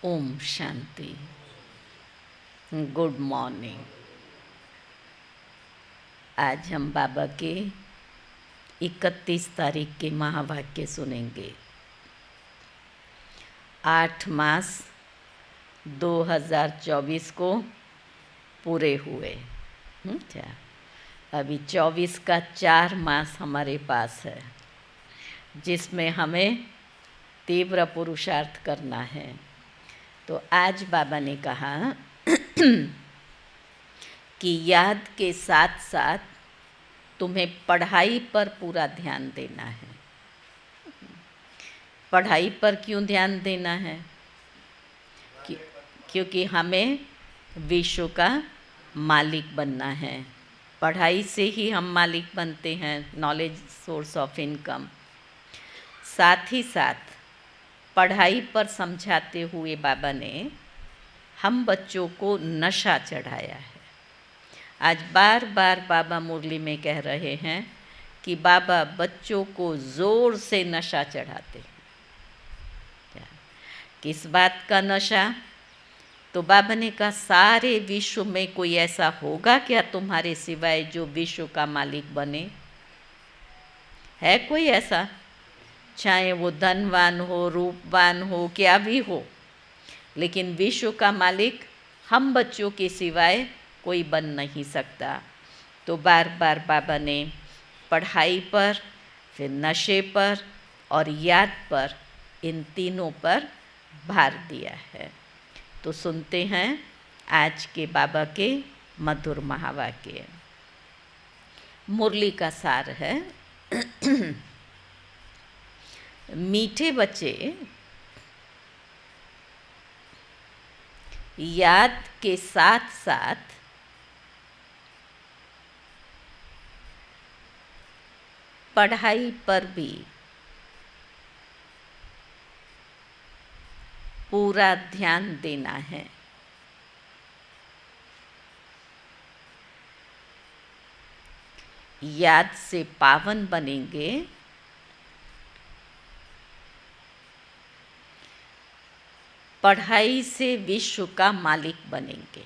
Om Shanti. Good morning. आज हम बाबा के 31 तारीख के महावाक्य सुनेंगे। 8 मास 2024 को पूरे हुए। अच्छा, अभी 24 का 4 मास हमारे पास है, जिसमें हमें तीव्र पुरुषार्थ करना है। तो आज बाबा ने कहा कि याद के साथ साथ तुम्हें पढ़ाई पर पूरा ध्यान देना है। पढ़ाई पर क्यों ध्यान देना है? क्योंकि हमें विश्व का मालिक बनना है। पढ़ाई से ही हम मालिक बनते हैं, नॉलेज सोर्स ऑफ इनकम। साथ ही साथ पढ़ाई पर समझाते हुए बाबा ने हम बच्चों को नशा चढ़ाया है। आज बार बार बाबा मुरली में कह रहे हैं कि बाबा बच्चों को ज़ोर से नशा चढ़ाते हैं। किस बात का नशा? तो बाबा ने कहा सारे विश्व में कोई ऐसा होगा क्या तुम्हारे सिवाय जो विश्व का मालिक बने? है कोई ऐसा? चाहे वो धनवान हो, रूपवान हो, क्या भी हो, लेकिन विश्व का मालिक हम बच्चों के सिवाय कोई बन नहीं सकता। तो बार बार बाबा ने पढ़ाई पर, फिर नशे पर और याद पर, इन तीनों पर भार दिया है। तो सुनते हैं आज के बाबा के मधुर महावाक्य। मुरली का सार है मीठे बच्चे, याद के साथ साथ पढ़ाई पर भी पूरा ध्यान देना है। याद से पावन बनेंगे, पढ़ाई से विश्व का मालिक बनेंगे।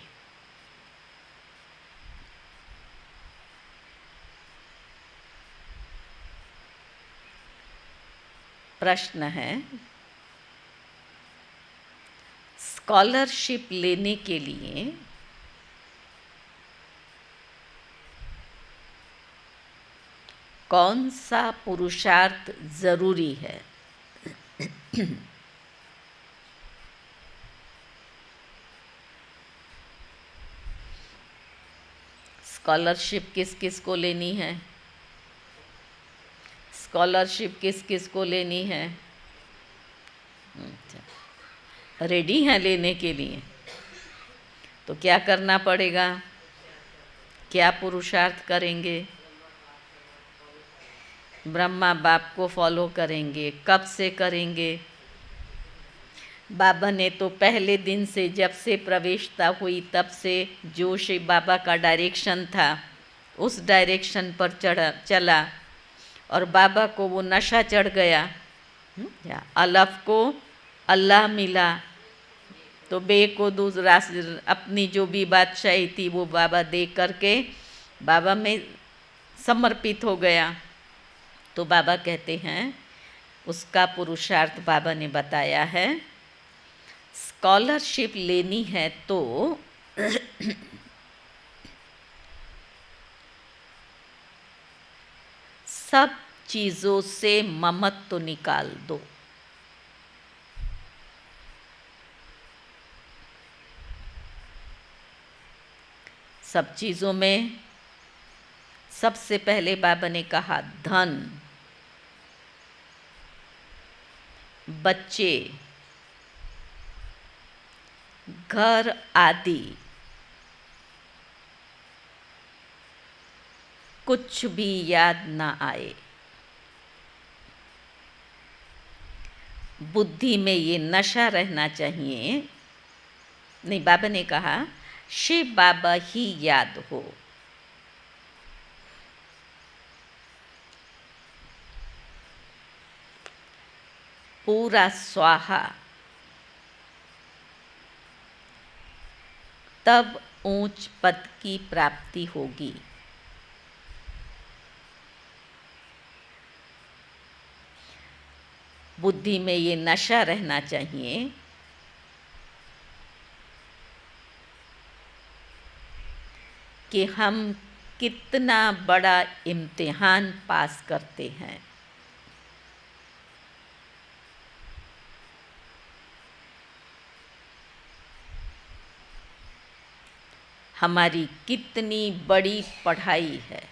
प्रश्न है, स्कॉलरशिप लेने के लिए कौन सा पुरुषार्थ जरूरी है? स्कॉलरशिप किस किस को लेनी है? स्कॉलरशिप किस किस को लेनी है? रेडी हैं लेने के लिए? तो क्या करना पड़ेगा? क्या पुरुषार्थ करेंगे? ब्रह्मा बाप को फॉलो करेंगे। कब से करेंगे? बाबा ने तो पहले दिन से, जब से प्रवेशता हुई तब से जो शिव बाबा का डायरेक्शन था उस डायरेक्शन पर चला, और बाबा को वो नशा चढ़ गया। अलफ को अल्लाह मिला, तो बे को दूसरा अपनी जो भी बादशाही थी वो बाबा दे करके बाबा में समर्पित हो गया। तो बाबा कहते हैं उसका पुरुषार्थ बाबा ने बताया है। स्कॉलरशिप लेनी है तो सब चीज़ों से ममत्व निकाल दो। सब चीज़ों में सबसे पहले बाबा ने कहा धन, बच्चे, घर आदि कुछ भी याद ना आए। बुद्धि में ये नशा रहना चाहिए। नहीं, बाबा ने कहा शिव बाबा ही याद हो। पूरा स्वाहा, तब ऊंच पद की प्राप्ति होगी। बुद्धि में ये नशा रहना चाहिए कि हम कितना बड़ा इम्तिहान पास करते हैं। हमारी कितनी बड़ी पढ़ाई है।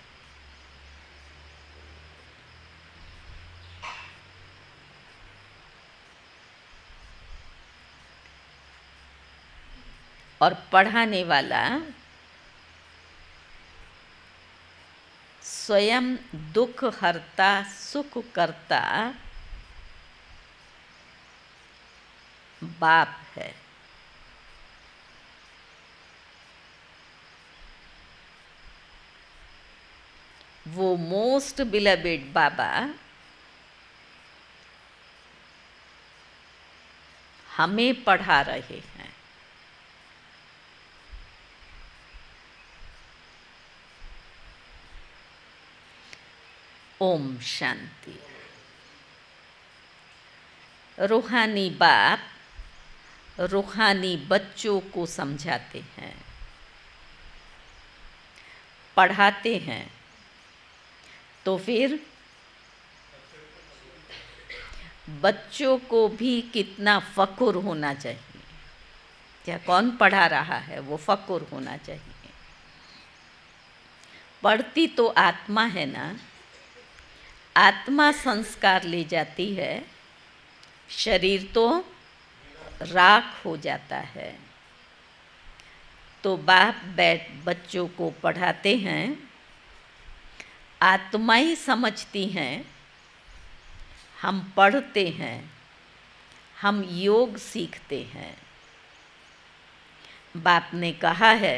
और पढ़ाने वाला स्वयं दुख हरता सुख करता बाप है। वो मोस्ट बिलवेड बाबा हमें पढ़ा रहे हैं। ओम शांति। रूहानी बाप रूहानी बच्चों को समझाते हैं, पढ़ाते हैं, तो फिर बच्चों को भी कितना फ़क्र होना चाहिए। क्या कौन पढ़ा रहा है वो फ़क्र होना चाहिए। पढ़ती तो आत्मा है ना, आत्मा संस्कार ले जाती है, शरीर तो राख हो जाता है। तो बाप बैठ बच्चों को पढ़ाते हैं, आत्मा ही समझती हैं। हम पढ़ते हैं, हम योग सीखते हैं। बाप ने कहा है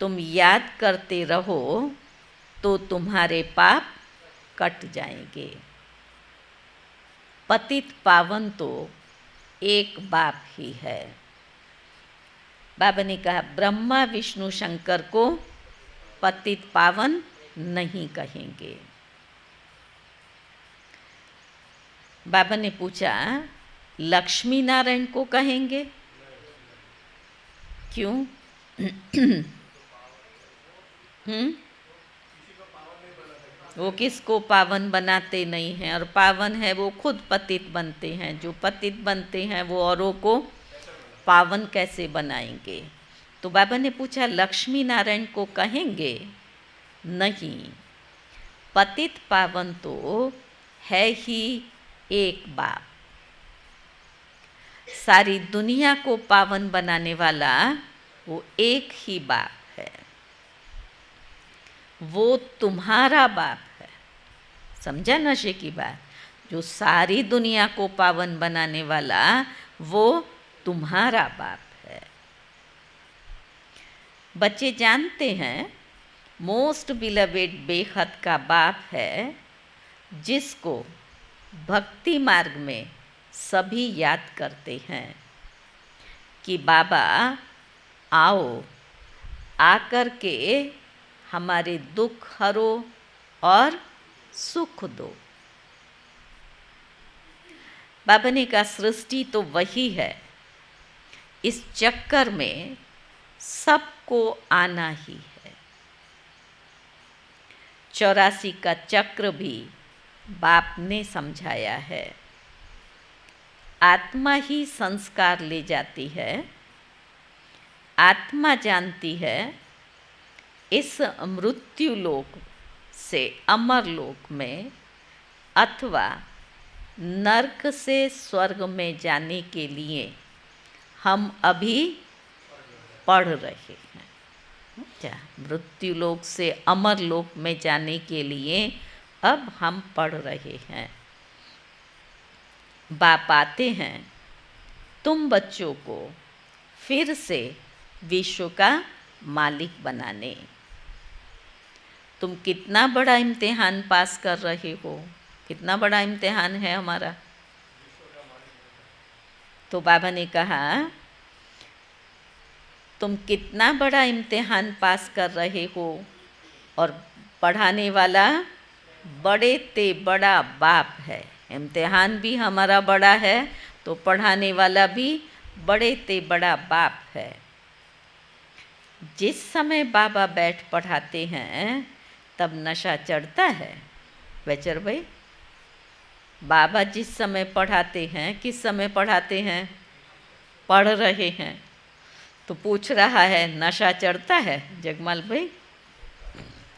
तुम याद करते रहो तो तुम्हारे पाप कट जाएंगे। पतित पावन तो एक बाप ही है। बाबा ने कहा ब्रह्मा विष्णु शंकर को पतित पावन नहीं कहेंगे। बाबा ने पूछा लक्ष्मी नारायण को कहेंगे क्यों? वो किसको पावन बनाते नहीं हैं, और पावन है वो खुद पतित बनते हैं। जो पतित बनते हैं वो औरों को पावन कैसे बनाएंगे? तो बाबा ने पूछा लक्ष्मी नारायण को कहेंगे? नहीं, पतित पावन तो है ही एक बाप। सारी दुनिया को पावन बनाने वाला वो एक ही बाप है। वो तुम्हारा बाप है। समझा नशे की बात? जो सारी दुनिया को पावन बनाने वाला वो तुम्हारा बाप है। बच्चे जानते हैं मोस्ट बिलवेड बेहद का बाप है, जिसको भक्ति मार्ग में सभी याद करते हैं कि बाबा आओ, आकर के हमारे दुख हरो और सुख दो। बाबा ने कहा सृष्टि तो वही है, इस चक्कर में सबको आना ही है। 84 का चक्र भी बाप ने समझाया है। आत्मा ही संस्कार ले जाती है। आत्मा जानती है इस मृत्यु लोक से अमर लोक में अथवा नरक से स्वर्ग में जाने के लिए हम अभी पढ़ रहे हैं। क्या मृत्यु लोक से अमर लोक में जाने के लिए अब हम पढ़ रहे हैं। बाप आते हैं तुम बच्चों को फिर से विश्व का मालिक बनाने। तुम कितना बड़ा इम्तिहान पास कर रहे हो, कितना बड़ा इम्तिहान है हमारा। तो बाबा ने कहा तुम कितना बड़ा इम्तिहान पास कर रहे हो, और पढ़ाने वाला बड़े ते बड़ा बाप है। इम्तिहान भी हमारा बड़ा है तो पढ़ाने वाला भी बड़े ते बड़ा बाप है। जिस समय बाबा बैठ पढ़ाते हैं तब नशा चढ़ता है बेचर भाई। बाबा जिस समय पढ़ाते हैं, किस समय पढ़ाते हैं? पढ़ रहे हैं। तो पूछ रहा है नशा चढ़ता है जगमाल भाई?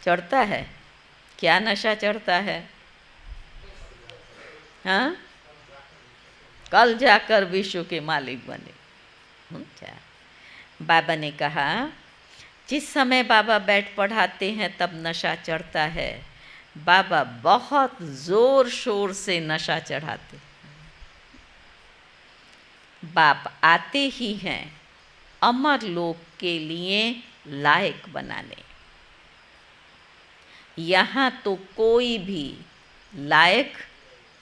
चढ़ता है। क्या नशा चढ़ता है? हाँ, कल जाकर विश्व के मालिक बने। क्या बाबा ने कहा, जिस समय बाबा बैठ पढ़ाते हैं तब नशा चढ़ता है। बाबा बहुत जोर शोर से नशा चढ़ाते। बाप आते ही हैं अमर लोक के लिए लायक बनाने। यहाँ तो कोई भी लायक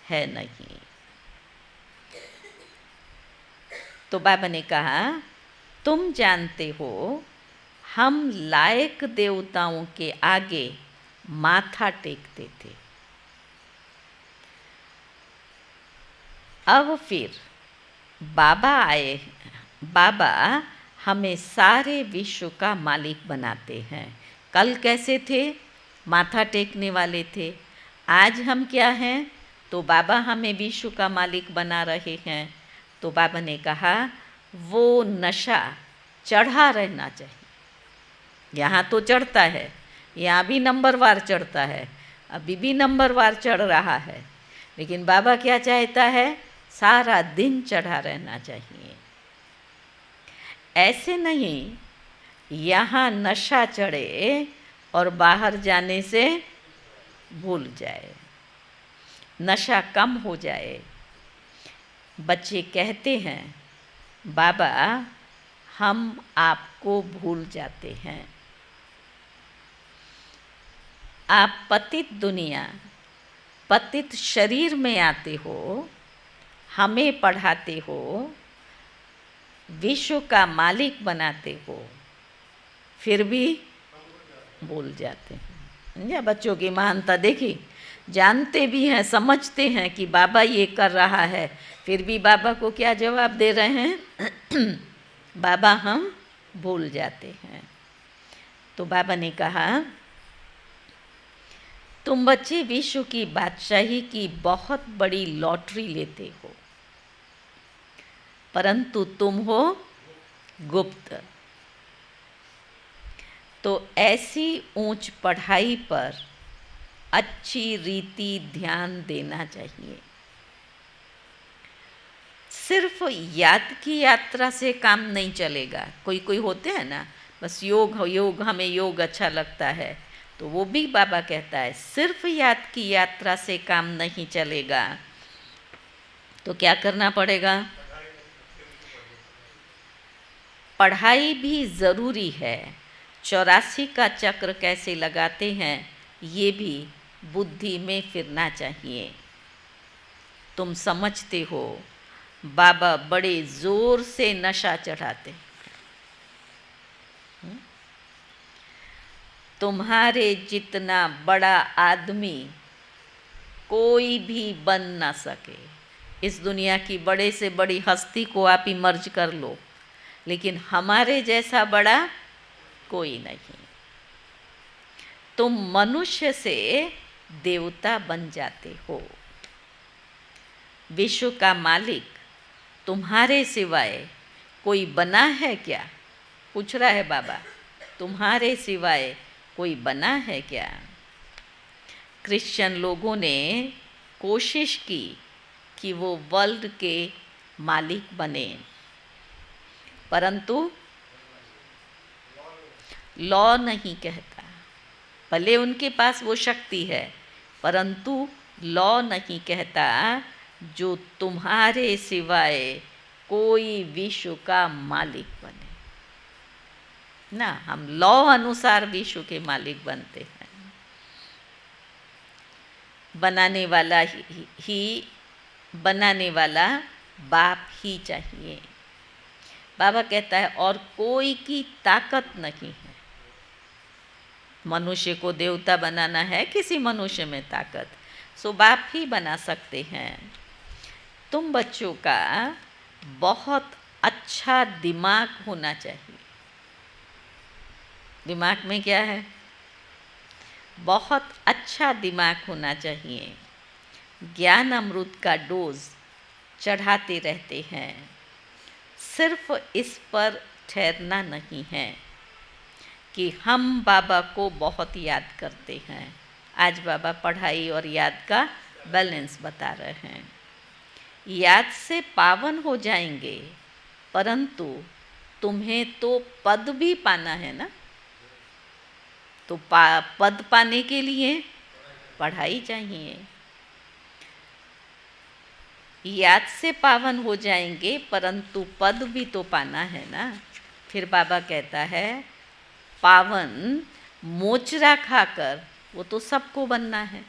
है नहीं। तो बाबा ने कहा, तुम जानते हो हम लायक देवताओं के आगे माथा टेकते थे। अब फिर बाबा आए। बाबा हमें सारे विश्व का मालिक बनाते हैं। कल कैसे थे? माथा टेकने वाले थे। आज हम क्या हैं? तो बाबा हमें विश्व का मालिक बना रहे हैं। तो बाबा ने कहा, वो नशा चढ़ा रहना चाहिए। यहाँ तो चढ़ता है, यहाँ भी नंबरवार चढ़ता है, अभी भी नंबरवार चढ़ रहा है, लेकिन बाबा क्या चाहता है? सारा दिन चढ़ा रहना चाहिए। ऐसे नहीं यहाँ नशा चढ़े और बाहर जाने से भूल जाए, नशा कम हो जाए। बच्चे कहते हैं, बाबा हम आपको भूल जाते हैं। आप पतित दुनिया, पतित शरीर में आते हो, हमें पढ़ाते हो, विश्व का मालिक बनाते हो, फिर भी भूल जाते हैं। या बच्चों की महानता देखी, जानते भी हैं, समझते हैं कि बाबा ये कर रहा है, फिर भी बाबा को क्या जवाब दे रहे हैं? बाबा हम भूल जाते हैं। तो बाबा ने कहा, तुम बच्चे विश्व की बादशाही की बहुत बड़ी लॉटरी लेते हो, परंतु तुम हो गुप्त। तो ऐसी ऊंच पढ़ाई पर अच्छी रीति ध्यान देना चाहिए। सिर्फ याद की यात्रा से काम नहीं चलेगा। कोई कोई होते हैं ना, बस योग योग, हमें योग अच्छा लगता है, तो वो भी बाबा कहता है सिर्फ याद की यात्रा से काम नहीं चलेगा। तो क्या करना पड़ेगा? पढ़ाई भी ज़रूरी है। 84 का चक्र कैसे लगाते हैं ये भी बुद्धि में फिरना चाहिए। तुम समझते हो बाबा बड़े ज़ोर से नशा चढ़ाते। तुम्हारे जितना बड़ा आदमी कोई भी बन ना सके। इस दुनिया की बड़े से बड़ी हस्ती को आप इमर्ज कर लो, लेकिन हमारे जैसा बड़ा कोई नहीं। तुम मनुष्य से देवता बन जाते हो। विश्व का मालिक तुम्हारे सिवाय कोई बना है क्या? पूछ रहा है बाबा, तुम्हारे सिवाय कोई बना है क्या? क्रिश्चियन लोगों ने कोशिश की कि वो वर्ल्ड के मालिक बने, परंतु लॉ नहीं कहता। भले उनके पास वो शक्ति है, परंतु लॉ नहीं कहता जो तुम्हारे सिवाय कोई विश्व का मालिक बने ना। हम लॉ अनुसार विश्व के मालिक बनते हैं। बनाने वाला बाप ही चाहिए। बाबा कहता है और कोई की ताकत नहीं है। मनुष्य को देवता बनाना है, किसी मनुष्य में ताकत, सो बाप ही बना सकते हैं। तुम बच्चों का बहुत अच्छा दिमाग होना चाहिए। दिमाग में क्या है? बहुत अच्छा दिमाग होना चाहिए। ज्ञान अमृत का डोज चढ़ाते रहते हैं, सिर्फ इस पर ठहरना नहीं है कि हम बाबा को बहुत याद करते हैं। आज बाबा पढ़ाई और याद का बैलेंस बता रहे हैं। याद से पावन हो जाएंगे, परंतु तुम्हें तो पद भी पाना है ना, तो पद पाने के लिए पढ़ाई चाहिए। याद से पावन हो जाएंगे, परंतु पद भी तो पाना है ना। फिर बाबा कहता है पावन मोचरा खाकर वो तो सबको बनना है,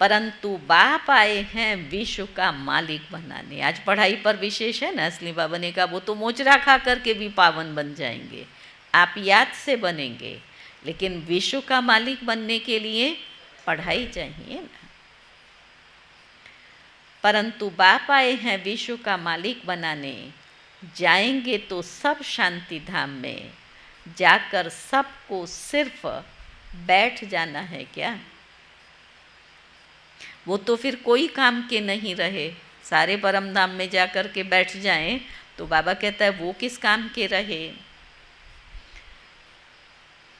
परंतु बाप आए हैं विश्व का मालिक बनाने। आज पढ़ाई पर विशेष है ना, असली बाबा ने कहा वो तो मोचरा खा करके भी पावन बन जाएंगे, आप याद से बनेंगे, लेकिन विश्व का मालिक बनने के लिए पढ़ाई चाहिए ना। परंतु बाप आए हैं विश्व का मालिक बनाने, जाएंगे तो सब शांति धाम में, जाकर सबको सिर्फ बैठ जाना है क्या? वो तो फिर कोई काम के नहीं रहे। सारे परम धाम में जाकर के बैठ जाएं तो बाबा कहता है वो किस काम के रहे?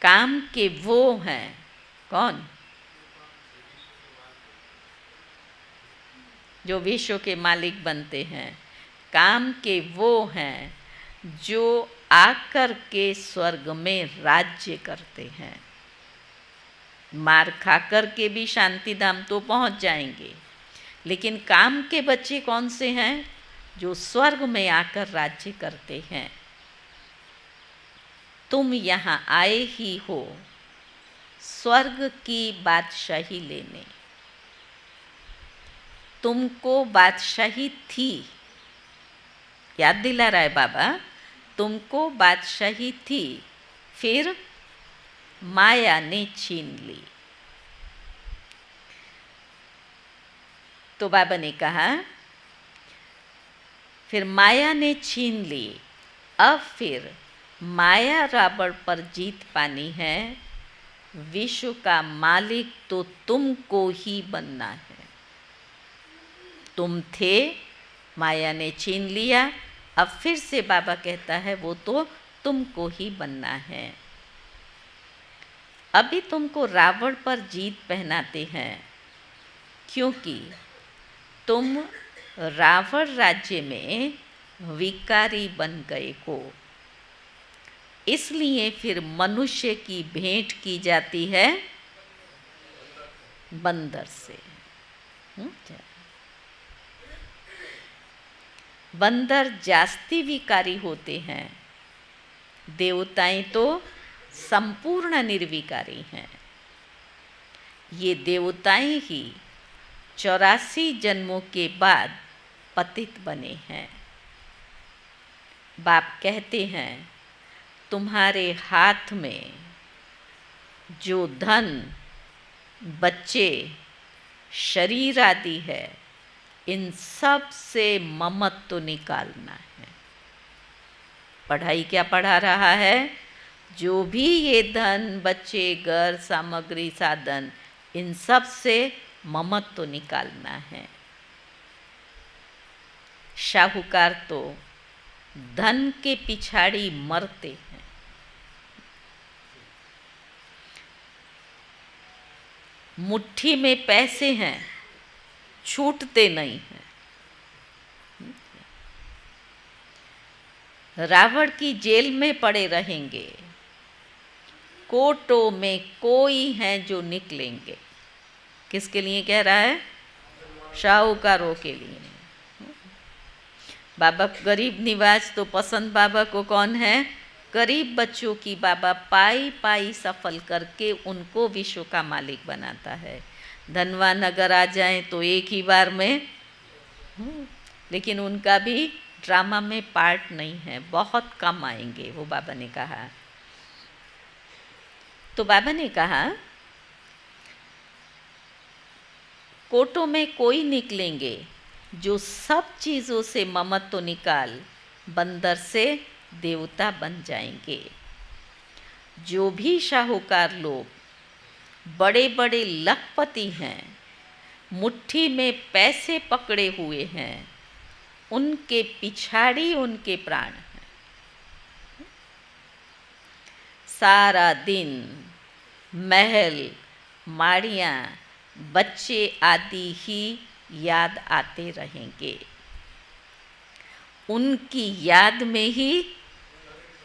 काम के वो हैं कौन? जो विश्व के मालिक बनते हैं। काम के वो हैं जो आकर के स्वर्ग में राज्य करते हैं। मार खाकर के भी शांति धाम तो पहुंच जाएंगे, लेकिन काम के बच्चे कौन से हैं? जो स्वर्ग में आकर राज्य करते हैं। तुम यहाँ आए ही हो स्वर्ग की बादशाही लेने। तुमको बादशाही थी, याद दिला रहा है बाबा, तुमको बादशाही थी, फिर माया ने छीन ली। तो बाबा ने कहा फिर माया ने छीन ली, अब फिर माया रावण पर जीत पानी है, विश्व का मालिक तो तुमको ही बनना है। तुम थे, माया ने छीन लिया, अब फिर से बाबा कहता है वो तो तुमको ही बनना है। अभी तुमको रावण पर जीत पहनाते हैं, क्योंकि तुम रावण राज्य में विकारी बन गए हो, इसलिए फिर मनुष्य की भेंट की जाती है बंदर से। बंदर जास्ती विकारी होते हैं, देवताएं तो संपूर्ण निर्विकारी हैं। ये देवताएं ही 84 जन्मों के बाद पतित बने हैं। बाप कहते हैं तुम्हारे हाथ में जो धन, बच्चे, शरीर आदि है, इन सब से ममत्व निकालना है। पढ़ाई क्या पढ़ा रहा है? जो भी ये धन, बच्चे, घर, सामग्री, साधन, इन सब से ममत्व निकालना है। शाहूकार तो धन के पिछाड़ी मरते हैं। मुट्ठी में पैसे हैं, छूटते नहीं हैं। रावण की जेल में पड़े रहेंगे, कोटों में कोई है जो निकलेंगे। किसके लिए कह रहा है? शाहूकारों के लिए। बाबा गरीब निवाज तो पसंद बाबा को कौन है? गरीब बच्चों की बाबा पाई पाई सफल करके उनको विश्व का मालिक बनाता है। धनवान अगर आ जाएं तो एक ही बार में, लेकिन उनका भी ड्रामा में पार्ट नहीं है, बहुत कम आएंगे, वो बाबा ने कहा। तो बाबा ने कहा कोटों में कोई निकलेंगे जो सब चीज़ों से ममत्व निकाल बंदर से देवता बन जाएंगे। जो भी शाहूकार लोग बड़े बड़े लखपति हैं, मुट्ठी में पैसे पकड़े हुए हैं, उनके पिछाड़ी उनके प्राण हैं। सारा दिन महल, माड़ियाँ, बच्चे आदि ही याद आते रहेंगे, उनकी याद में ही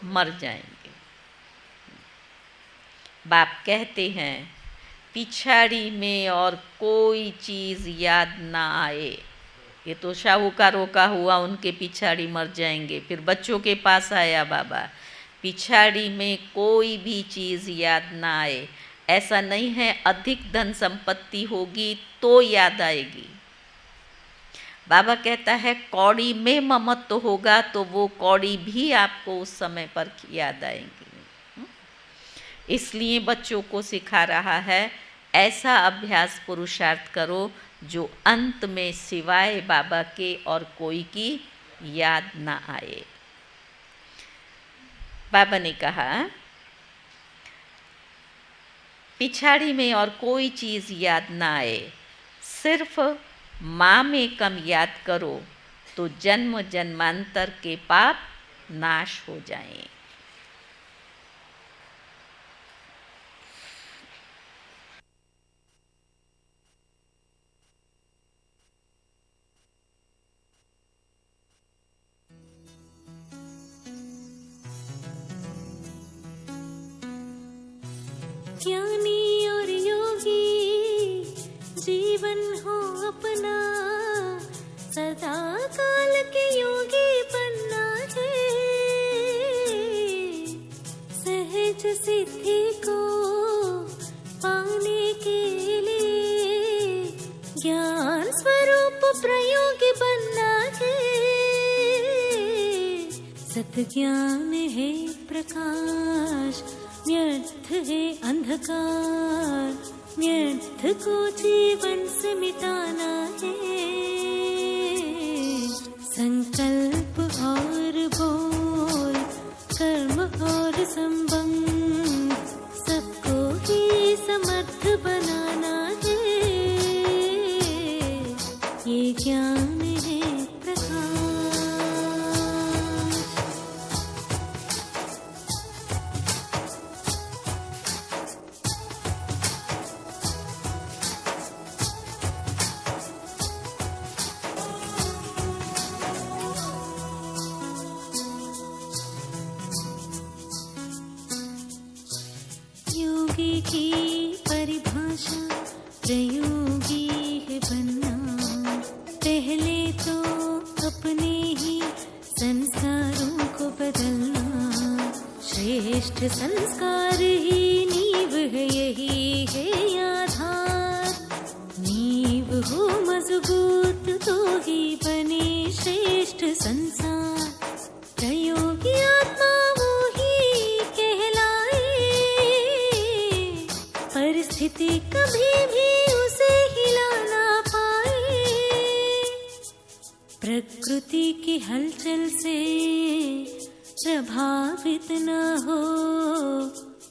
मर जाएंगे। बाप कहते हैं पिछाड़ी में और कोई चीज़ याद ना आए। ये तो शाहूकारों का हुआ, उनके पिछाड़ी मर जाएंगे। फिर बच्चों के पास आया बाबा, पिछाड़ी में कोई भी चीज़ याद ना आए। ऐसा नहीं है अधिक धन संपत्ति होगी तो याद आएगी। बाबा कहता है कौड़ी में ममत्व होगा तो वो कौड़ी भी आपको उस समय पर याद आएंगी। इसलिए बच्चों को सिखा रहा है ऐसा अभ्यास पुरुषार्थ करो जो अंत में सिवाय बाबा के और कोई की याद ना आए। बाबा ने कहा पिछाड़ी में और कोई चीज़ याद ना आए, सिर्फ माँ में कम याद करो तो जन्म जन्मांतर के पाप नाश हो जाएं। ज्ञानी और योगी जीवन हो अपना, सदा काल के योगी बनना है। सहज सिद्धि को पाने के लिए ज्ञान स्वरूप प्रयोगी बनना है। सत्ज्ञान है प्रकाश, व्यर्थ है अंधकार, व्यर्थ को जीवन से मिटाना है। संकल्प और बोल, कर्म और संबंध, सबको ही समर्थ बनाना है। ये ज्ञान है प्रकाश। योगी की परिभाषा प्रयोगी है बनना। पहले तो अपने ही संस्कारों को बदलना। श्रेष्ठ संस्कार ही नींव है, यही है आधार। नींव हो मजबूत तो ही बने श्रेष्ठ संसार। प्रयोगी आत्मा वो ही कहलाए, परिस्थिति कभी भी उसे हिला ना पाए। प्रकृति की हलचल से प्रभावित न हो,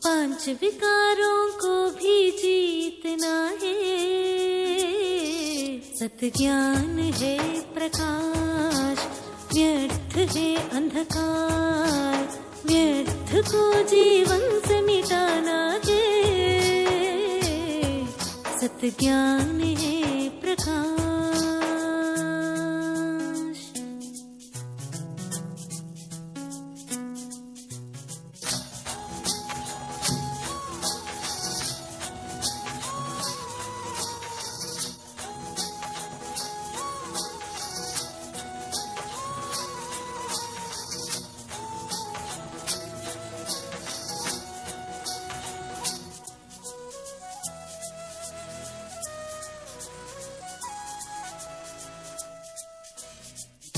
पांच विकारों को भी जीतना है। सत्ज्ञान है प्रकाश, व्यर्थ है अंधकार, व्यर्थ को जीवन से मिटाना है। सत्ज्ञान है प्रकाश।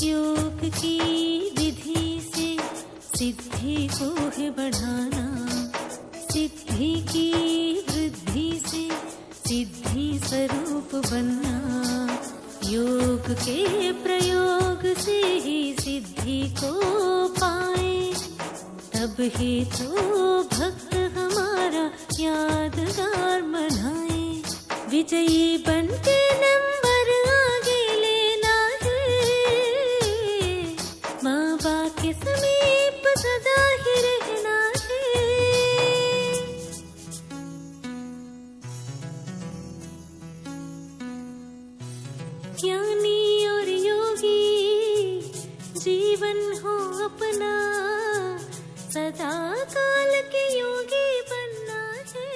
योग की सिद्धि को है बढ़ाना, सिद्धि की वृद्धि से सिद्धि स्वरूप बनना। योग के प्रयोग से ही सिद्धि को पाए, तब ही तो भक्त हमारा यादगार बनाए। विजयी बनके नंबर आगे लेना है, बाबा के समीप सदा ही रहना है। ज्ञानी और योगी जीवन हो अपना, सदा काल के योगी बनना है।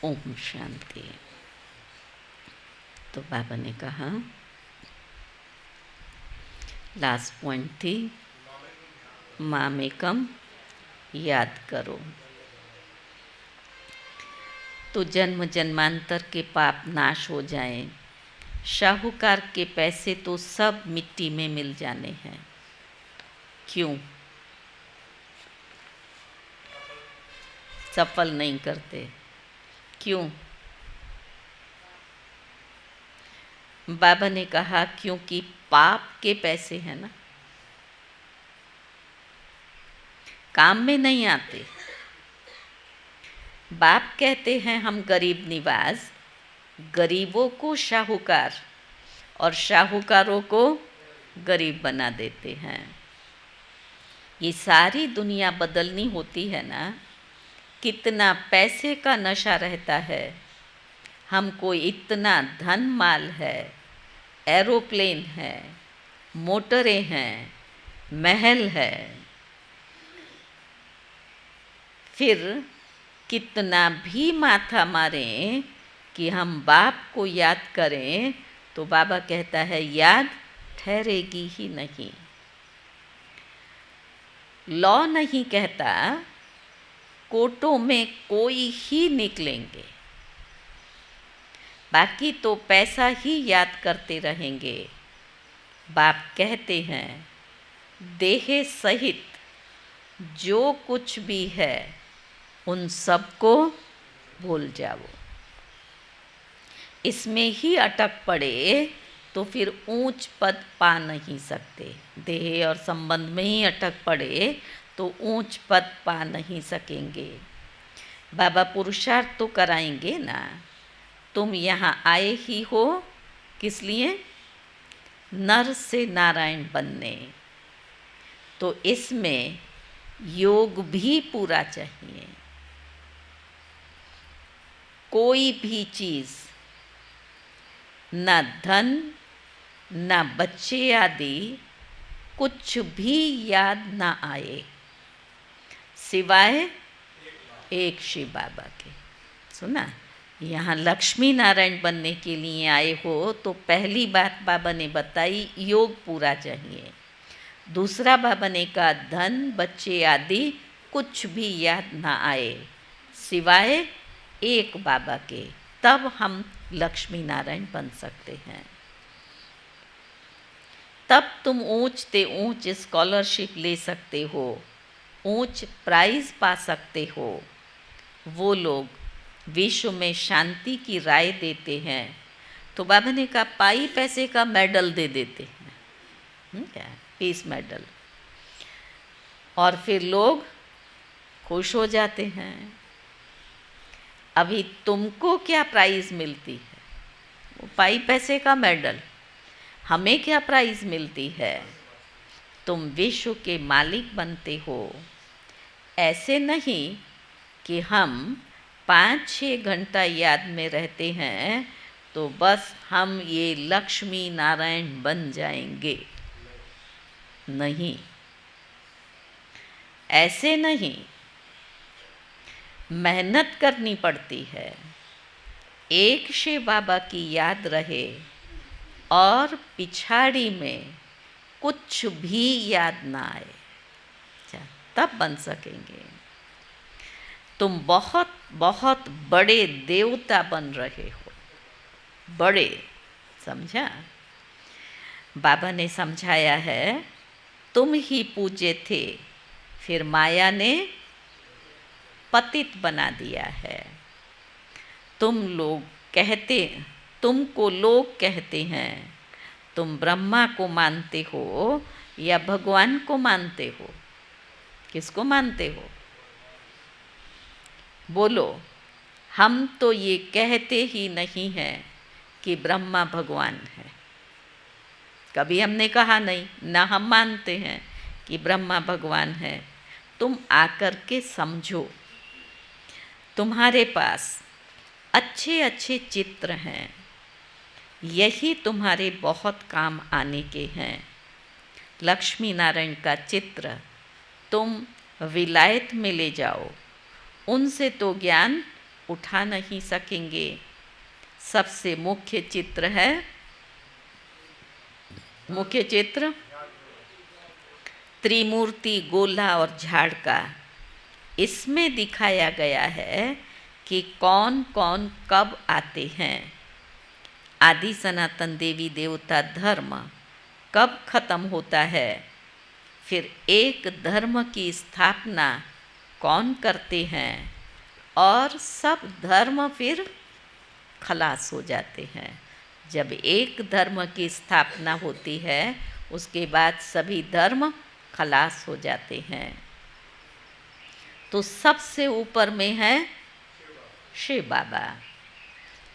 ओम शांति। तो बाबा ने कहा, लास्ट पॉइंट थी मामेकम याद करो। तो जन्म जन्मांतर के पाप नाश हो जाएं। शाहूकार के पैसे तो सब मिट्टी में मिल जाने हैं। क्यों सफल नहीं करते? क्यों? बाबा ने कहा क्योंकि पाप के पैसे हैं ना, काम में नहीं आते। बाप कहते हैं हम गरीब निवाज, गरीबों को शाहूकार और शाहूकारों को गरीब बना देते हैं। ये सारी दुनिया बदलनी होती है ना, कितना पैसे का नशा रहता है। हमको इतना धन माल है, एरोप्लेन है, मोटरें हैं, महल है, फिर कितना भी माथा मारें कि हम बाप को याद करें, तो बाबा कहता है याद ठहरेगी ही नहीं। लॉ नहीं कहता कोर्टों में कोई ही निकलेंगे, बाकी तो पैसा ही याद करते रहेंगे। बाप कहते हैं देह सहित जो कुछ भी है उन सबको भूल जाओ। इसमें ही अटक पड़े तो फिर ऊंच पद पा नहीं सकते। देह और संबंध में ही अटक पड़े तो ऊंच पद पा नहीं सकेंगे। बाबा पुरुषार्थ तो कराएंगे ना। तुम यहाँ आए ही हो किस लिए? नर से नारायण बनने। तो इसमें योग भी पूरा चाहिए। कोई भी चीज़, न धन न बच्चे आदि कुछ भी याद ना आए सिवाय एक शिव बाबा के। सुना? यहाँ लक्ष्मी नारायण बनने के लिए आए हो तो पहली बात बाबा ने बताई योग पूरा चाहिए। दूसरा बाबा ने कहा धन बच्चे आदि कुछ भी याद ना आए सिवाय एक बाबा के, तब हम लक्ष्मी नारायण बन सकते हैं। तब तुम ऊंच से ऊंच स्कॉलरशिप ले सकते हो, ऊंच प्राइज पा सकते हो। वो लोग विश्व में शांति की राय देते हैं तो बाबा ने कहा पाई पैसे का मेडल दे देते हैं, क्या पीस मेडल, और फिर लोग खुश हो जाते हैं। अभी तुमको क्या प्राइज मिलती है? वो पाई पैसे का मेडल। हमें क्या प्राइज मिलती है? तुम विश्व के मालिक बनते हो। ऐसे नहीं कि हम 5-6 घंटा याद में रहते हैं तो बस हम ये लक्ष्मी नारायण बन जाएंगे। नहीं, ऐसे नहीं, मेहनत करनी पड़ती है। एक शिव बाबा की याद रहे और पिछाड़ी में कुछ भी याद ना आए, अच्छा, तब बन सकेंगे। तुम बहुत बहुत बड़े देवता बन रहे हो, बड़े, समझा? बाबा ने समझाया है, तुम ही पूज्य थे, फिर माया ने पतित बना दिया है। तुमको लोग कहते हैं, तुम ब्रह्मा को मानते हो या भगवान को मानते हो? किसको मानते हो? बोलो। हम तो ये कहते ही नहीं हैं कि ब्रह्मा भगवान है। कभी हमने कहा नहीं, ना हम मानते हैं कि ब्रह्मा भगवान है। तुम आकर के समझो, तुम्हारे पास अच्छे अच्छे चित्र हैं, यही तुम्हारे बहुत काम आने के हैं। लक्ष्मी नारायण का चित्र तुम विलायत में ले जाओ, उनसे तो ज्ञान उठा नहीं सकेंगे। सबसे मुख्य चित्र है, मुख्य चित्र त्रिमूर्ति गोला और झाड़ का। इसमें दिखाया गया है कि कौन कौन कब आते हैं। आदि सनातन देवी देवता धर्म कब खत्म होता है, फिर एक धर्म की स्थापना कौन करते हैं, और सब धर्म फिर खलास हो जाते हैं। जब एक धर्म की स्थापना होती है, उसके बाद सभी धर्म खलास हो जाते हैं। तो सबसे ऊपर में है शिव बाबा,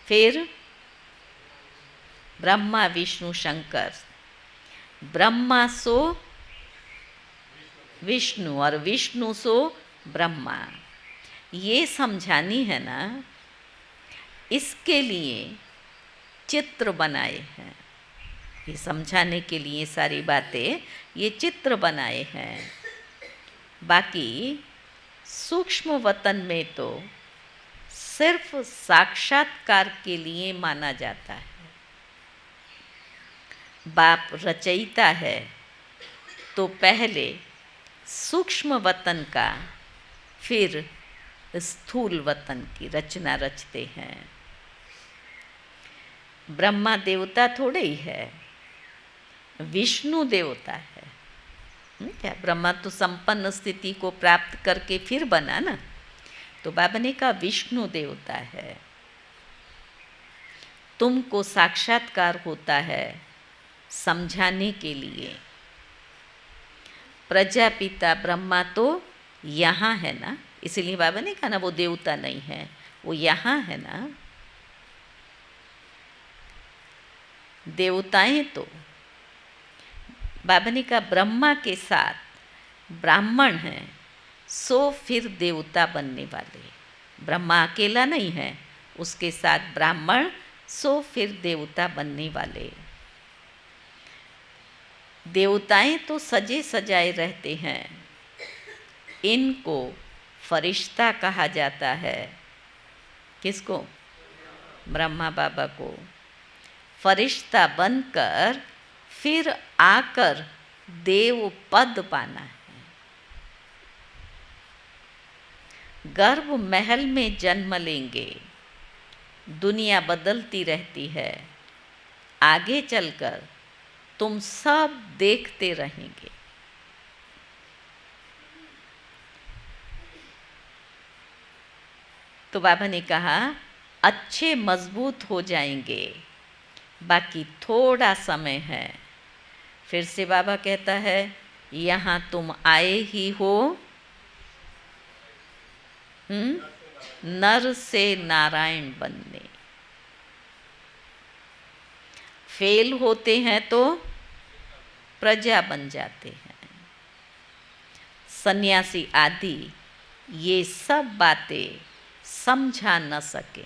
फिर ब्रह्मा विष्णु शंकर। ब्रह्मा सो विष्णु और विष्णु सो ब्रह्मा, ये समझानी है ना, इसके लिए चित्र बनाए हैं। ये समझाने के लिए सारी बातें ये चित्र बनाए हैं। बाकी सूक्ष्म वतन में तो सिर्फ साक्षात्कार के लिए माना जाता है। बाप रचयिता है तो पहले सूक्ष्म वतन का, फिर स्थूल वतन की रचना रचते हैं। ब्रह्मा देवता थोड़े ही है, विष्णु देवता है। क्या ब्रह्मा तो संपन्न स्थिति को प्राप्त करके फिर बना ना, तो बाबा ने कहा विष्णु देवता है। तुमको साक्षात्कार होता है समझाने के लिए। प्रजापिता ब्रह्मा तो यहाँ है ना, इसलिए बाबा ने कहा ना वो देवता नहीं है, वो यहाँ है ना। देवताएं तो बाबा ने कहा ब्रह्मा के साथ ब्राह्मण हैं, सो फिर देवता बनने वाले। ब्रह्मा अकेला नहीं है, उसके साथ ब्राह्मण, सो फिर देवता बनने वाले। देवताएं तो सजे सजाए रहते हैं, इनको फरिश्ता कहा जाता है। किसको? ब्रह्मा बाबा को। फरिश्ता बनकर फिर आकर देव पद पाना है। गर्भ महल में जन्म लेंगे, दुनिया बदलती रहती है, आगे चलकर तुम सब देखते रहेंगे। तो बाबा ने कहा अच्छे मजबूत हो जाएंगे, बाकी थोड़ा समय है। फिर से बाबा कहता है यहाँ तुम आए ही हो नर से नारायण बनने। फेल होते हैं तो प्रजा बन जाते हैं। सन्यासी आदि ये सब बातें समझा न सके।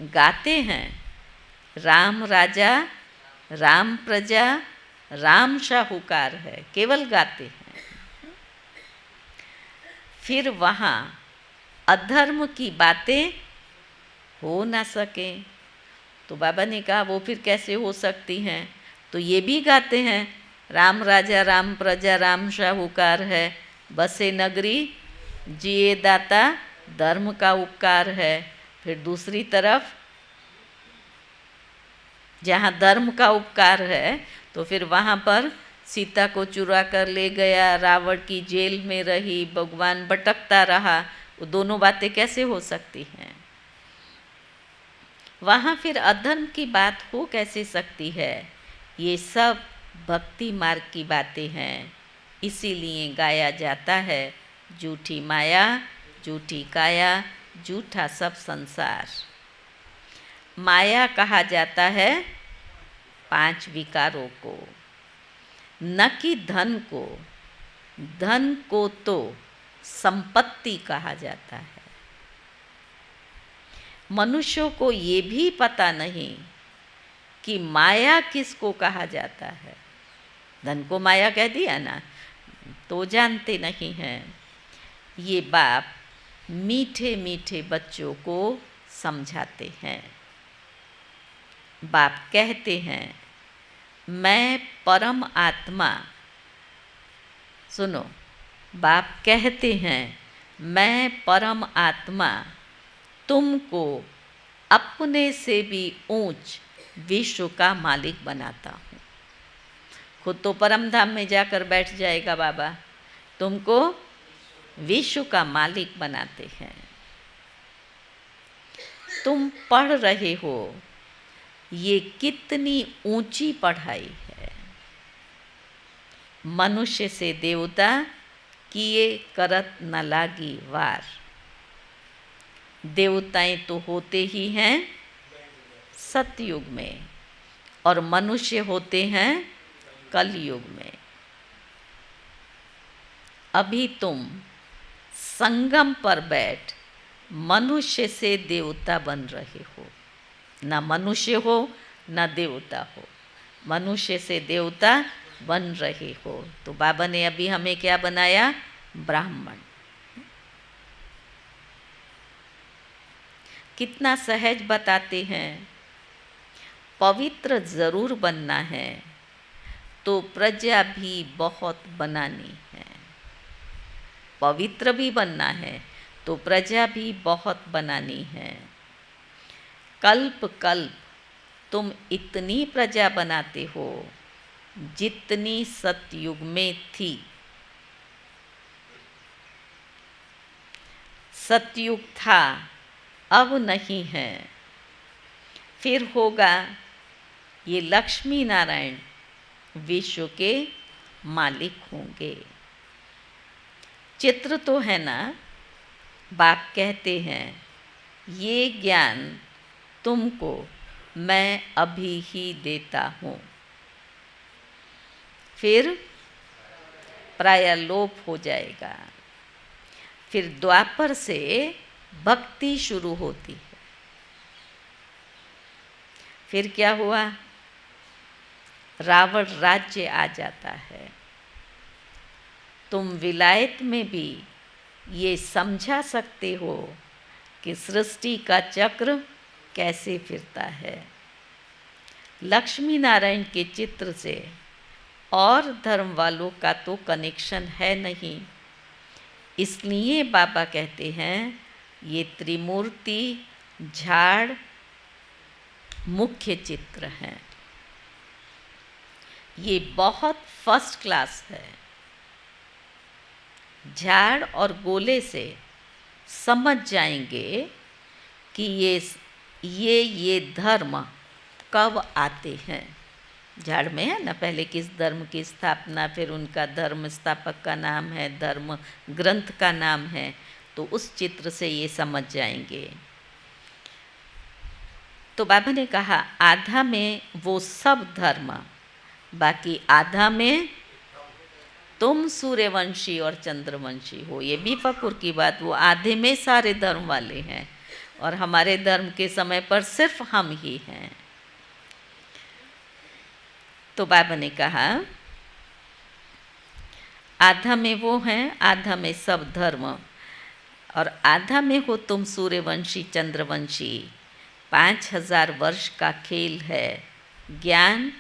गाते हैं राम राजा राम प्रजा राम शाहूकार है, केवल गाते हैं। फिर वहाँ अधर्म की बातें हो ना सके। तो बाबा ने कहा वो फिर कैसे हो सकती हैं? तो ये भी गाते हैं, राम राजा राम प्रजा राम साहूकार है, बसे नगरी जिए दाता धर्म का उपकार है। फिर दूसरी तरफ जहाँ धर्म का उपकार है तो फिर वहाँ पर सीता को चुरा कर ले गया, रावण की जेल में रही, भगवान भटकता रहा। वो दोनों बातें कैसे हो सकती हैं? वहाँ फिर अधर्म की बात हो कैसे सकती है? ये सब भक्ति मार्ग की बातें हैं। इसीलिए गाया जाता है, झूठी माया झूठी काया झूठा सब संसार। माया कहा जाता है 5 विकारों को, न कि धन को। धन को तो संपत्ति कहा जाता है। मनुष्यों को ये भी पता नहीं कि माया किसको कहा जाता है। धन को माया कह दिया ना, तो जानते नहीं हैं। ये बाप मीठे मीठे बच्चों को समझाते हैं। बाप कहते हैं, मैं परम आत्मा। सुनो, बाप कहते हैं, मैं परम आत्मा तुमको अपने से भी ऊंच विश्व का मालिक बनाता हूँ। खुद तो परम धाम में जाकर बैठ जाएगा बाबा, तुमको विश्व का मालिक बनाते हैं। तुम पढ़ रहे हो, ये कितनी ऊंची पढ़ाई है। मनुष्य से देवता किए करत न लागी वार। देवताएं तो होते ही हैं सतयुग में और मनुष्य होते हैं कलयुग में। अभी तुम संगम पर बैठ मनुष्य से देवता बन रहे हो। ना मनुष्य हो ना देवता हो, मनुष्य से देवता बन रहे हो। तो बाबा ने अभी हमें क्या बनाया? ब्राह्मण। कितना सहज बताते हैं। पवित्र जरूर बनना है तो प्रजा भी बहुत बनानी है। पवित्र भी बनना है तो प्रजा भी बहुत बनानी है। कल्प कल्प तुम इतनी प्रजा बनाते हो जितनी सतयुग में थी। सतयुग था, अब नहीं है। फिर होगा ये लक्ष्मी नारायण विश्व के मालिक होंगे। चित्र तो है ना। बाप कहते हैं, ये ज्ञान तुमको मैं अभी ही देता हूँ। फिर प्राय लोप हो जाएगा। फिर द्वापर से भक्ति शुरू होती है। फिर क्या हुआ? रावण राज्य आ जाता है। तुम विलायत में भी ये समझा सकते हो कि सृष्टि का चक्र कैसे फिरता है। लक्ष्मी नारायण के चित्र से और धर्म वालों का तो कनेक्शन है नहीं। इसलिए बाबा कहते हैं, ये त्रिमूर्ति झाड़ मुख्य चित्र हैं। ये बहुत फर्स्ट क्लास है। झाड़ और गोले से समझ जाएंगे कि ये धर्म कब आते हैं। झाड़ में है ना, पहले किस धर्म की स्थापना, फिर उनका धर्म स्थापक का नाम है, धर्म ग्रंथ का नाम है। तो उस चित्र से ये समझ जाएंगे। तो बाबा ने कहा, आधा में वो सब धर्म, बाकी आधा में तुम सूर्यवंशी और चंद्रवंशी हो। ये भी फकुर की बात, वो आधे में सारे धर्म वाले हैं और हमारे धर्म के समय पर सिर्फ हम ही हैं। तो बाबा ने कहा, आधा में वो हैं, आधा में सब धर्म, और आधा में हो तुम सूर्यवंशी चंद्रवंशी। 5000 वर्ष का खेल है ज्ञान,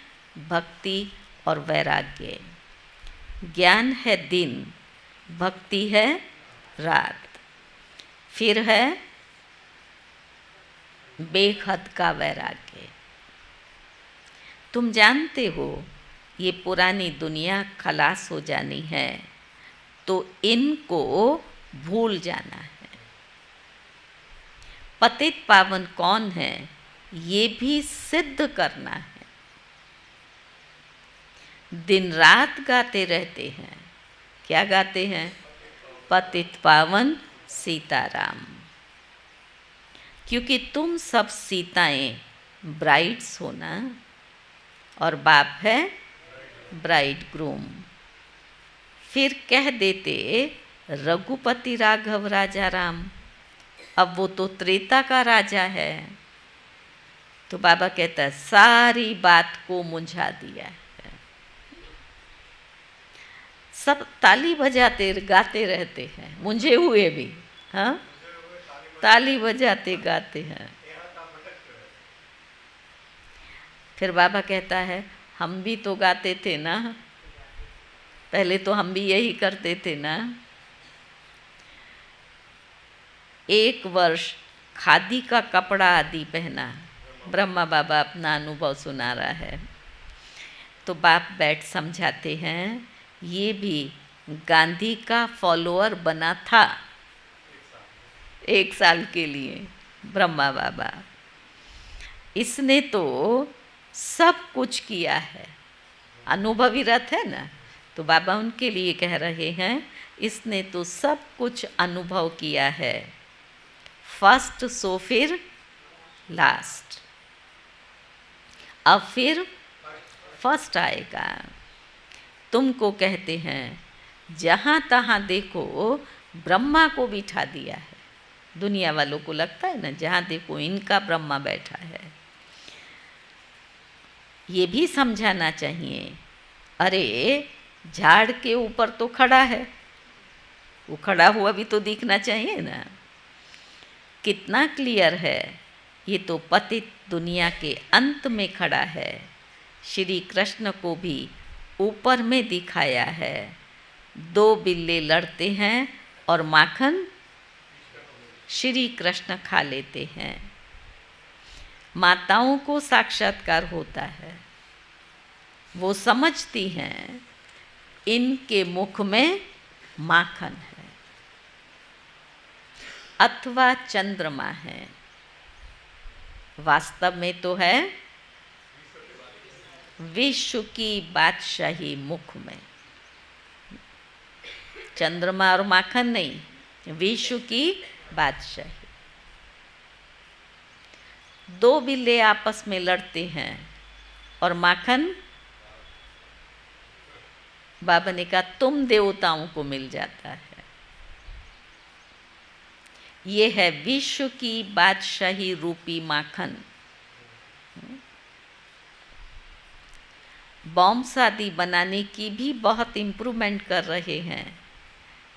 भक्ति और वैराग्य। ज्ञान है दिन, भक्ति है रात, फिर है बेहद का वैराग्य। तुम जानते हो ये पुरानी दुनिया खलास हो जानी है, तो इनको भूल जाना है। पतित पावन कौन है ये भी सिद्ध करना है। दिन रात गाते रहते हैं। क्या गाते हैं? पतित पावन सीताराम। क्योंकि तुम सब सीताएं ब्राइड्स हो ना, और बाप है ब्राइड ग्रूम। फिर कह देते रघुपति राघव राजा राम, अब वो तो त्रेता का राजा है। तो बाबा कहता है सारी बात को मुंझा दिया है। सब ताली बजाते गाते रहते हैं, मुंझे हुए भी, हाँ, ताली बजाते गाते हैं। फिर बाबा कहता है हम भी तो गाते थे ना, पहले तो हम भी यही करते थे ना। 1 वर्ष खादी का कपड़ा आदि पहना। ब्रह्मा बाबा अपना अनुभव सुना रहा है। तो बाप बैठ समझाते हैं ये भी गांधी का फॉलोअर बना था 1 साल के लिए ब्रह्मा बाबा। इसने तो सब कुछ किया है, अनुभवी रथ है ना। तो बाबा उनके लिए कह रहे हैं इसने तो सब कुछ अनुभव किया है। फर्स्ट सो फिर लास्ट, अब फिर फर्स्ट आएगा। तुमको कहते हैं जहाँ तहाँ देखो ब्रह्मा को बिठा दिया है। दुनिया वालों को लगता है ना जहाँ देखो इनका ब्रह्मा बैठा है। ये भी समझाना चाहिए, अरे झाड़ के ऊपर तो खड़ा है, वो खड़ा हुआ भी तो दिखना चाहिए ना। कितना क्लियर है, ये तो पतित दुनिया के अंत में खड़ा है। श्री कृष्ण को भी ऊपर में दिखाया है। 2 बिल्ले लड़ते हैं और माखन श्री कृष्ण खा लेते हैं। माताओं को साक्षात्कार होता है, वो समझती हैं इनके मुख में माखन है अथवा चंद्रमा है। वास्तव में तो है विश्व की बादशाही मुख में। चंद्रमा और माखन नहीं, विश्व की बादशाही। 2 बिल्ले आपस में लड़ते हैं और माखन बाबा ने कहा तुम देवताओं को मिल जाता है। ये है विश्व की बादशाही रूपी माखन। बॉम्ब्स आदि बनाने की भी बहुत इम्प्रूवमेंट कर रहे हैं।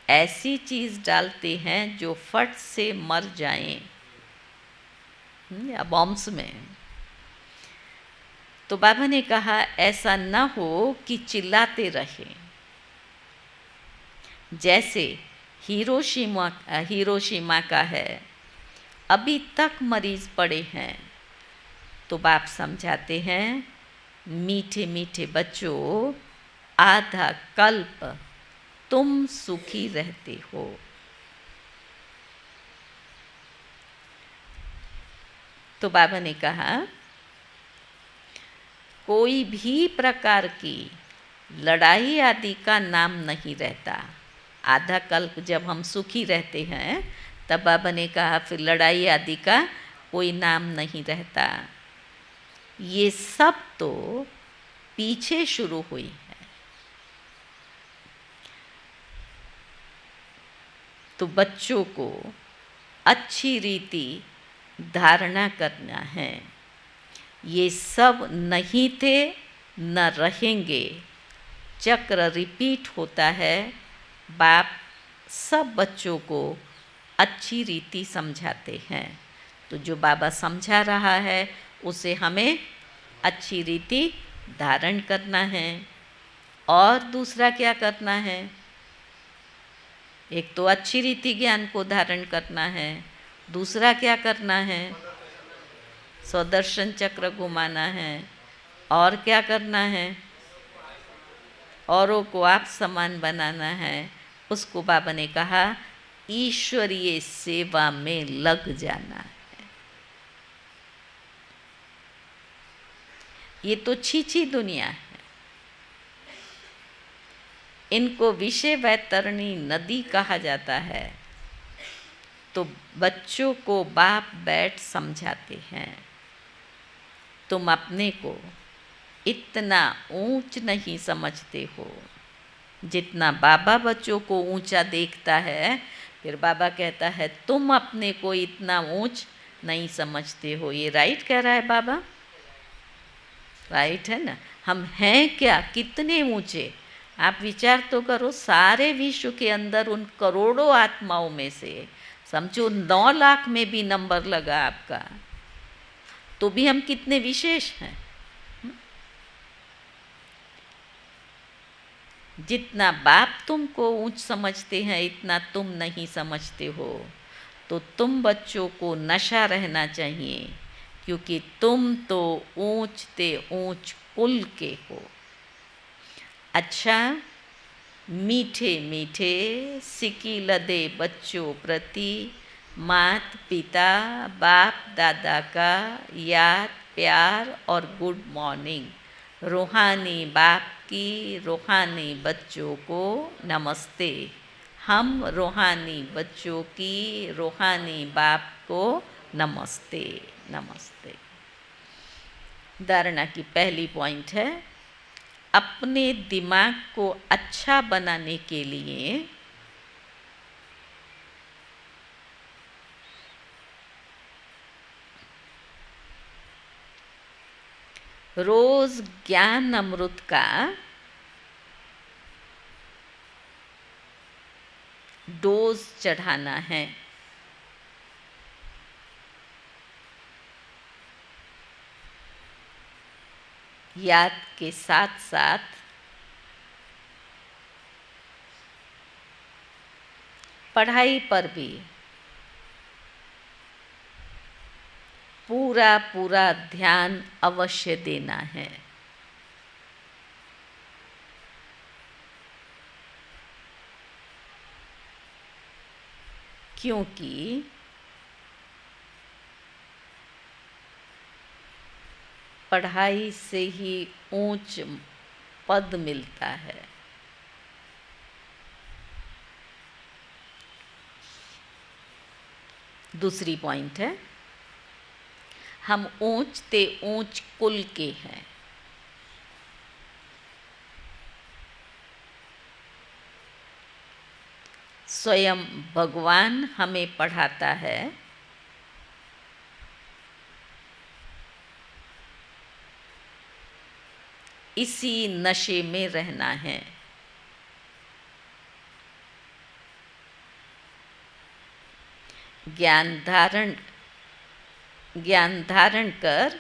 ऐसी चीज़ डालते हैं जो फट से मर जाएं, या बॉम्ब्स में। तो बाबा ने कहा ऐसा न हो कि चिल्लाते रहें। जैसे हिरोशिमा का है, अभी तक मरीज पड़े हैं। तो बाप समझाते हैं मीठे मीठे बच्चों, आधा कल्प तुम सुखी रहते हो। तो बाबा ने कहा कोई भी प्रकार की लड़ाई आदि का नाम नहीं रहता। आधा कल्प जब हम सुखी रहते हैं तब बाबा ने कहा फिर लड़ाई आदि का कोई नाम नहीं रहता। ये सब तो पीछे शुरू हुई है। तो बच्चों को अच्छी रीति धारणा करना है। ये सब नहीं थे न रहेंगे, चक्र रिपीट होता है। बाप सब बच्चों को अच्छी रीति समझाते हैं। तो जो बाबा समझा रहा है उसे हमें अच्छी रीति धारण करना है। और दूसरा क्या करना है? एक तो अच्छी रीति ज्ञान को धारण करना है, दूसरा क्या करना है? स्वदर्शन चक्र घुमाना है। और क्या करना है? औरों को आप समान बनाना है। उसको बाबा ने कहा ईश्वरीय सेवा में लग जाना है। ये तो छीछी दुनिया है। इनको विषय वैतरणी नदी कहा जाता है। तो बच्चों को बाप बैठ समझाते हैं, तुम अपने को इतना ऊंच नहीं समझते हो जितना बाबा बच्चों को ऊंचा देखता है। फिर बाबा कहता है तुम अपने को इतना ऊंच नहीं समझते हो। ये राइट कह रहा है बाबा, राइट है ना? हम हैं क्या, कितने ऊंचे? आप विचार तो करो, सारे विश्व के अंदर उन करोड़ों आत्माओं में से समझो 9 लाख में भी नंबर लगा आपका, तो भी हम कितने विशेष हैं। जितना बाप तुमको ऊंच समझते हैं इतना तुम नहीं समझते हो। तो तुम बच्चों को नशा रहना चाहिए, क्योंकि तुम तो ऊंच ते ऊंच कुल के हो। अच्छा, मीठे मीठे सिकी लदे बच्चों प्रति मात पिता बाप दादा का याद प्यार और गुड मॉर्निंग। रूहानी बाप की रूहानी बच्चों को नमस्ते। हम रूहानी बच्चों की रूहानी बाप को नमस्ते नमस्ते। धारणा की पहली पॉइंट है, अपने दिमाग को अच्छा बनाने के लिए रोज ज्ञान अमृत का डोज चढ़ाना है। याद के साथ साथ पढ़ाई पर भी पूरा पूरा ध्यान अवश्य देना है। क्योंकि पढ़ाई से ही ऊंच पद मिलता है। दूसरी पॉइंट है, हम ऊंच ते ऊंच कुल के हैं। स्वयं भगवान हमें पढ़ाता है इसी नशे में रहना है। ज्ञान धारण कर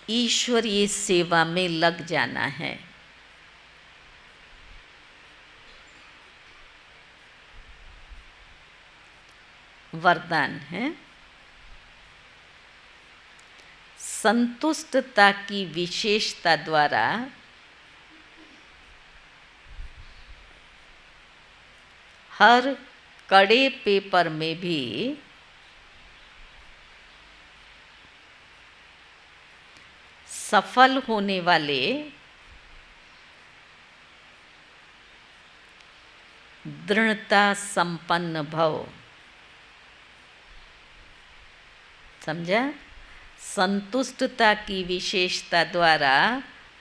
ईश्वरीय सेवा में लग जाना है। वरदान है, संतुष्टता की विशेषता द्वारा हर कड़े पेपर में भी सफल होने वाले दृढ़ता संपन्न भव। समझा? संतुष्टता की विशेषता द्वारा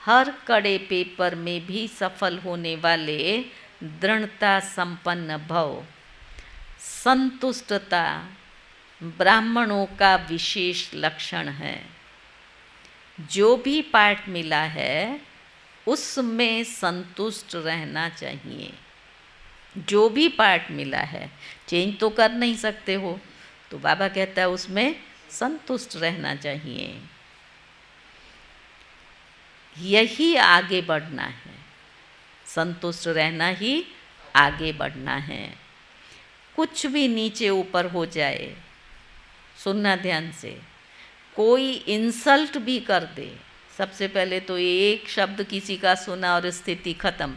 हर कड़े पेपर में भी सफल होने वाले दृढ़ता संपन्न भव। संतुष्टता ब्राह्मणों का विशेष लक्षण है। जो भी पाठ मिला है उसमें संतुष्ट रहना चाहिए। जो भी पार्ट मिला है चेंज तो कर नहीं सकते हो, तो बाबा कहता है उसमें संतुष्ट रहना चाहिए। यही आगे बढ़ना है, संतुष्ट रहना ही आगे बढ़ना है। कुछ भी नीचे ऊपर हो जाए, सुनना ध्यान से, कोई इंसल्ट भी कर दे, सबसे पहले तो एक शब्द किसी का सुना और स्थिति खत्म।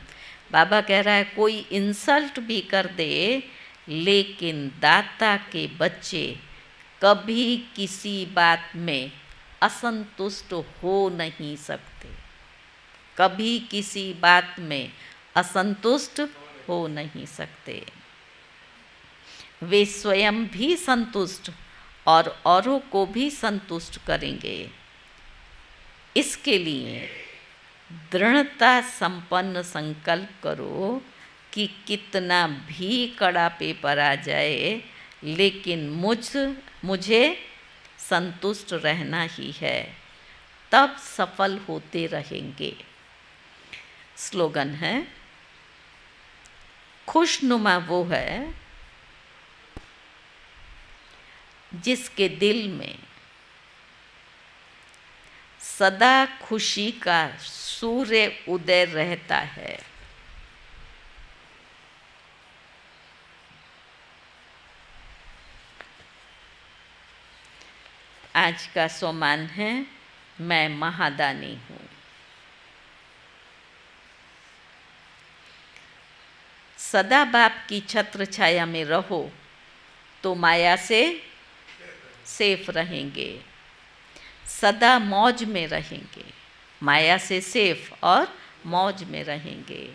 बाबा कह रहा है कोई इंसल्ट भी कर दे, लेकिन दाता के बच्चे कभी किसी बात में असंतुष्ट हो नहीं सकते, कभी किसी बात में असंतुष्ट हो नहीं सकते। वे स्वयं भी संतुष्ट और औरों को भी संतुष्ट करेंगे। इसके लिए दृढ़ता संपन्न संकल्प करो कि कितना भी कड़ा पेपर आ जाए, लेकिन मुझे संतुष्ट रहना ही है, तब सफल होते रहेंगे। स्लोगन है, खुशनुमा वो है जिसके दिल में सदा खुशी का सूर्य उदय रहता है। आज का सोमान है, मैं महादानी हूँ। सदा बाप की छत्र छाया में रहो तो माया से सेफ रहेंगे, सदा मौज में रहेंगे, माया से सेफ और मौज में रहेंगे।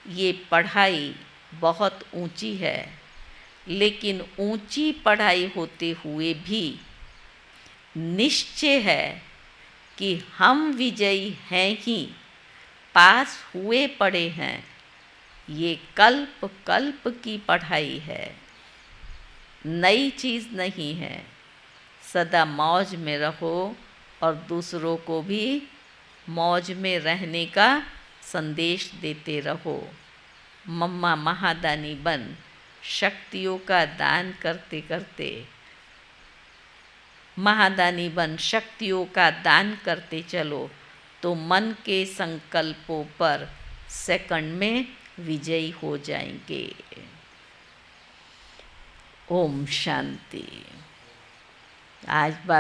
ये पढ़ाई बहुत ऊंची है, लेकिन ऊंची पढ़ाई होते हुए भी निश्चय है कि हम विजयी हैं ही, पास हुए पड़े हैं। ये कल्प कल्प की पढ़ाई है, नई चीज़ नहीं है। सदा मौज में रहो और दूसरों को भी मौज में रहने का संदेश देते रहो। मम्मा महादानी बन शक्तियों का दान करते करते, महादानी बन शक्तियों का दान करते चलो तो मन के संकल्पों पर सेकंड में विजयी हो जाएंगे। ओम शांति। आज